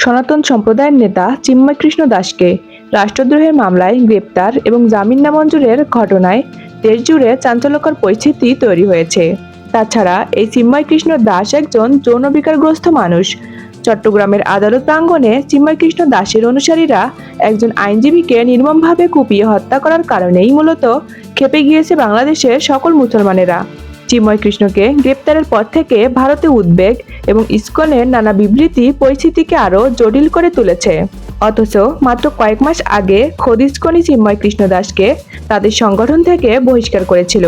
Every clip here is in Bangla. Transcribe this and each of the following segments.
সনাতন সম্প্রদায়ের নেতা চিন্ময় কৃষ্ণ দাসকে রাষ্ট্রদ্রোহের মামলায় গ্রেপ্তার এবং জামিন নামঞ্জুরের ঘটনায় দেশজুড়ে চাঞ্চল্যকর পরিস্থিতি তৈরি হয়েছে। তাছাড়া এই চিন্ময় কৃষ্ণ দাস একজন যৌন বিকারগ্রস্ত মানুষ। চট্টগ্রামের আদালত প্রাঙ্গণে চিন্ময় কৃষ্ণ দাসের অনুসারীরা একজন আইনজীবীকে নির্মমভাবে কুপিয়ে হত্যা করার কারণেই মূলত ক্ষেপে গিয়েছে বাংলাদেশের সকল মুসলমানেরা। চিন্ময় কৃষ্ণকে গ্রেপ্তারের পর থেকে ভারতে উদ্বেগ এবং ইসকনের নানা বিবৃতি পরিস্থিতিকে আরও জটিল করে তুলেছে। অথচ মাত্র কয়েক মাস আগে খোদ ইসকনই চিন্ময় কৃষ্ণ দাসকে তাদের সংগঠন থেকে বহিষ্কার করেছিল।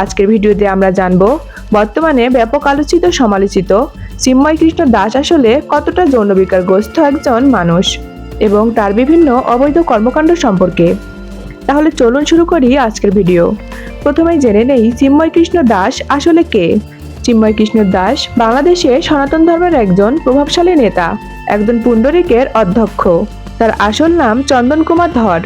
আজকের ভিডিওতে আমরা জানব বর্তমানে ব্যাপক আলোচিত সমালোচিত চিন্ময় কৃষ্ণ দাস আসলে কতটা যৌন বিকারগ্রস্ত একজন মানুষ এবং তার বিভিন্ন অবৈধ কর্মকাণ্ড সম্পর্কে। তাহলে চলুন শুরু করি আজকের ভিডিও। প্রথমেই জেনে নেই চিন্ময় কৃষ্ণ দাস আসলে কে। চিন্ময় কৃষ্ণ দাস বাংলাদেশে সনাতন ধর্মের একজন প্রভাবশালী নেতা, একজন পুণ্ডরিকের অধ্যক্ষ। তার আসল নাম চন্দন কুমার ধর।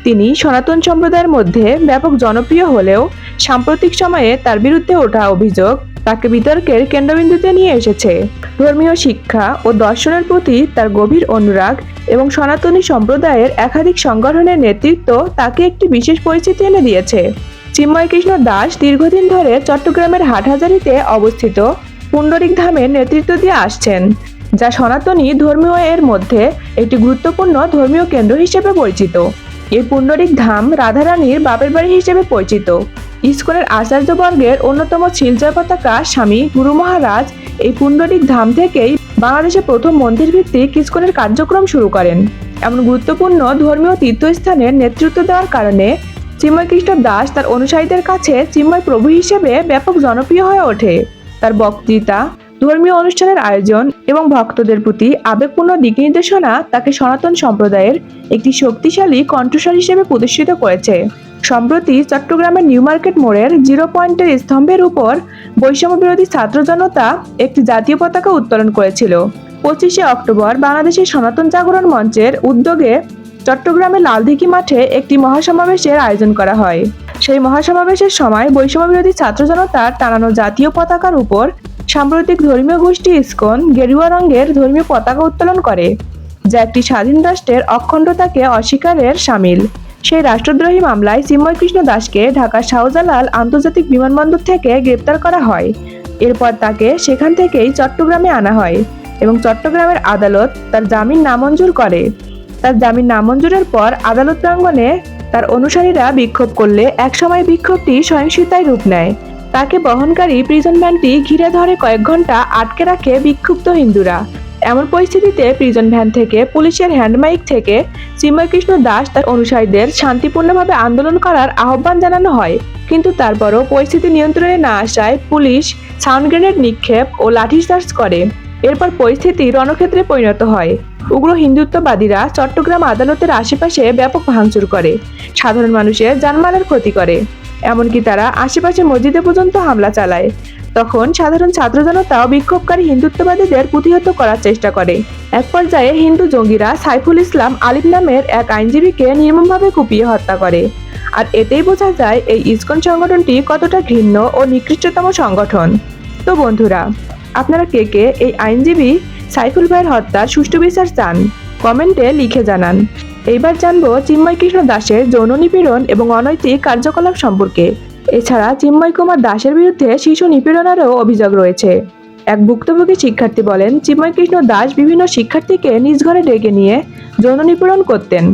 তিনি সনাতন সম্প্রদায়ের মধ্যে ব্যাপক জনপ্রিয় হলেও সাম্প্রতিক সময়ে তার বিরুদ্ধে ওঠা অভিযোগ তাকে বিতর্কের কেন্দ্রবিন্দুতে নিয়ে এসেছে। ধর্মীয় শিক্ষা ও দর্শনের প্রতি তার গভীর অনুরাগ এবং সনাতনী সম্প্রদায়ের একাধিক সংগঠনের নেতৃত্ব তাকে একটি বিশেষ পরিচিতি এনে দিয়েছে। চিন্ময় কৃষ্ণ দাস দীর্ঘদিন ধরে চট্টগ্রামের হাটহাজারীতে অবস্থিত পুণ্ডরিক ধামের নেতৃত্ব দিয়ে আসছেন, যা সনাতনী ধর্মীয় এর মধ্যে একটি গুরুত্বপূর্ণ ধর্মীয় কেন্দ্র হিসেবে পরিচিত। এই পুণ্ডরিক ধাম রাধারানীর বাপের বাড়ি হিসেবে পরিচিত। ইসকনের আচার্যবর্গের অন্যতম শিলচর পতাকা স্বামী গুরু মহারাজ এই পুণ্ডরিক ধাম থেকেই বাংলাদেশে প্রথম মন্দির ভিত্তিক ইসকনের কার্যক্রম শুরু করেন। এমন গুরুত্বপূর্ণ ধর্মীয় তীর্থস্থানের নেতৃত্ব দেওয়ার কারণে চিন্ময় কৃষ্ণ দাস তার অনুসারীদের কাছে চিন্ময় প্রভু হিসেবে ব্যাপক জনপ্রিয় হয়ে ওঠে। তার বক্তৃতা, ধর্মীয় অনুষ্ঠানের আয়োজন এবং ভক্তদের প্রতি আবেগপূর্ণ দিক নির্দেশনা তাকে সনাতন সম্প্রদায়ের একটি শক্তিশালী কণ্ঠস্বর হিসেবে প্রতিষ্ঠিত করেছে। সম্প্রতি চট্টগ্রামের নিউ মার্কেট মোড়ের 0 পয়েন্টের স্তম্ভের উপর বৈষম্য বিরোধী ছাত্র জনতা একটি জাতীয় পতাকা উত্তোলন করেছিল। 25শে অক্টোবর বাংলাদেশের সনাতন জাগরণ মঞ্চের উদ্যোগে চট্টগ্রামের লালদিঘি মাঠে একটি মহাসমাবেশের আয়োজন করা হয়। সেই মহাসমাবেশের সময় বৈষম্য বিরোধী ছাত্র জনতার টানানো জাতীয় পতাকার উপর সাম্প্রতিক ধর্মীয় গোষ্ঠী ইসকন গেরুয়া রঙের ধর্মীয় পতাকা উত্তোলন করে, যা একটি স্বাধীন রাষ্ট্রের অখণ্ডতাকে অস্বীকারের শামিল। সেই রাষ্ট্রদ্রোহী মামলায় চিন্ময় কৃষ্ণ দাসকে ঢাকার শাহজালাল আন্তর্জাতিক বিমানবন্দর থেকে গ্রেপ্তার করা হয়। এরপর তাকে সেখান থেকেই চট্টগ্রামে আনা হয় এবং চট্টগ্রামের আদালত তার জামিন নামঞ্জুর করে। তার জামিন নামঞ্জুরের পর আদালত প্রাঙ্গণে তার অনুসারীরা বিক্ষোভ করলে একসময় বিক্ষোভটি সহিংসতায় রূপ নেয়। তাকে বহনকারী প্রিজন ভ্যানটি ঘিরে ধরে কয়েক ঘন্টা আটকে রাখে বিক্ষুব্ধ হিন্দুরা। এমন পরিস্থিতিতে প্রিজন ভ্যান থেকে পুলিশের হ্যান্ডমাইক থেকে চিন্ময় কৃষ্ণ দাস তার অনুসারীদের শান্তিপূর্ণভাবে আন্দোলন করার আহ্বান জানানো হয়, কিন্তু তারপরও পরিস্থিতি নিয়ন্ত্রণে না আসায় পুলিশ সাউন্ড গ্রেনেড নিক্ষেপ ও লাঠিচার্জ করে। এরপর পরিস্থিতি রণক্ষেত্রে পরিণত হয়। উগ্র হিন্দুত্ববাদীরা চট্টগ্রাম আদালতের আশেপাশে ব্যাপক ভাঙচুর করে, সাধারণ মানুষের জানমালের ক্ষতি করে, এমনকি তারা আশেপাশে মসজিদে পর্যন্ত হামলা চালায়। তখন সাধারণ ছাত্র জনতাও বিক্ষোভকারী হিন্দুত্ববাদীদের প্রতিহত করার চেষ্টা করে। এক পর্যায়ে হিন্দু জঙ্গিরা সাইফুল ইসলাম আলিফ নামের এক আইনজীবীকে নির্মমভাবে কুপিয়ে হত্যা করে। আর এতেই বোঝা যায় এই ইসকন সংগঠনটি কতটা ঘৃণ্য ও নিকৃষ্টতম সংগঠন। তো বন্ধুরা, আপনারা কে কে এই আইনজীবী সাইফুল ভাইয়ের হত্যার সুষ্ঠু বিচার চান? কমেন্টে লিখে জানান। এইবার জানবো চিন্ময় কৃষ্ণ দাসের যৌন নিপীড়ন এবং অনৈতিক কার্যকলাপ সম্পর্কে। এছাড়া চিন্ময় কুমার দাসের বিরুদ্ধে শিশু নিপীড়নেরও অভিযোগ রয়েছে। এক ভুক্তভোগী শিক্ষার্থী বলেন, চিন্ময় কৃষ্ণ দাস বিভিন্ন শিক্ষার্থীকে নিজ ঘরে ডেকে নিয়ে যৌন নিপীড়ন করতেন।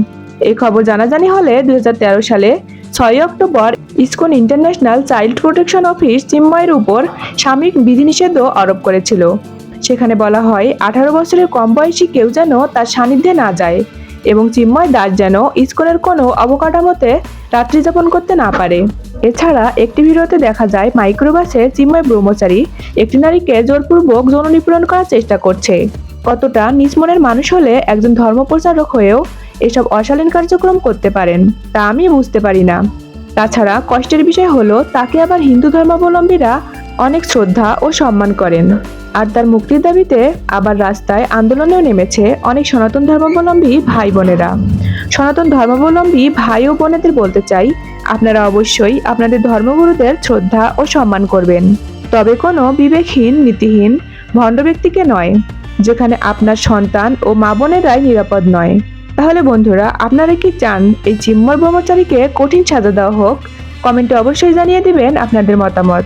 এই খবর জানাজানি হলে 2013 সালে 6 October ISKCON International Child Protection Office চিন্ময়ের উপর সাময়িক বিধিনিষেধও আরোপ করেছিল। সেখানে বলা হয় 18 বছরের কম বয়সী কেউ যেন তার সান্নিধ্যে না যায় এবং চিন্ময় দাস যেন ইসকনের কোনো অবকাঠামোতে রাত্রি যাপন করতে না পারে। এছাড়া একটি ভিডিওতে দেখা যায় মাইক্রোবাসে চিন্ময় ব্রহ্মচারী একটি নারীকে জোরপূর্বক যৌন নিপীড়ন করার চেষ্টা করছে। কতটা নিজ মনের মানুষ হলে একজন ধর্মপ্রচারক হয়েও এসব অশালীন কার্যক্রম করতে পারেন তা আমি বুঝতে পারি না। তাছাড়া কষ্টের বিষয় হলো তাকে আবার হিন্দু ধর্মাবলম্বীরা অনেক শ্রদ্ধা ও সম্মান করেন, আর তার মুক্তির দাবিতে আবার রাস্তায় আন্দোলনেও নেমেছে অনেক সনাতন ধর্মাবলম্বী ভাই বোনেরা। সনাতন ধর্মাবলম্বী ভাই ও বোনেদের বলতে চাই, আপনারা অবশ্যই আপনাদের ধর্মগুরুদের শ্রদ্ধা ও সম্মান করবেন, তবে কোনো বিবেকহীন, নীতিহীন, ভণ্ড ব্যক্তিকে নয়। যেখানে আপনার সন্তান ও মা বোনেরাই নিরাপদ নয়। তাহলে বন্ধুরা, আপনারা কি চান এই চিন্ময় ব্রহ্মচারীকে কঠিন সাজা দেওয়া হোক? কমেন্টে অবশ্যই জানিয়ে দিবেন আপনাদের মতামত।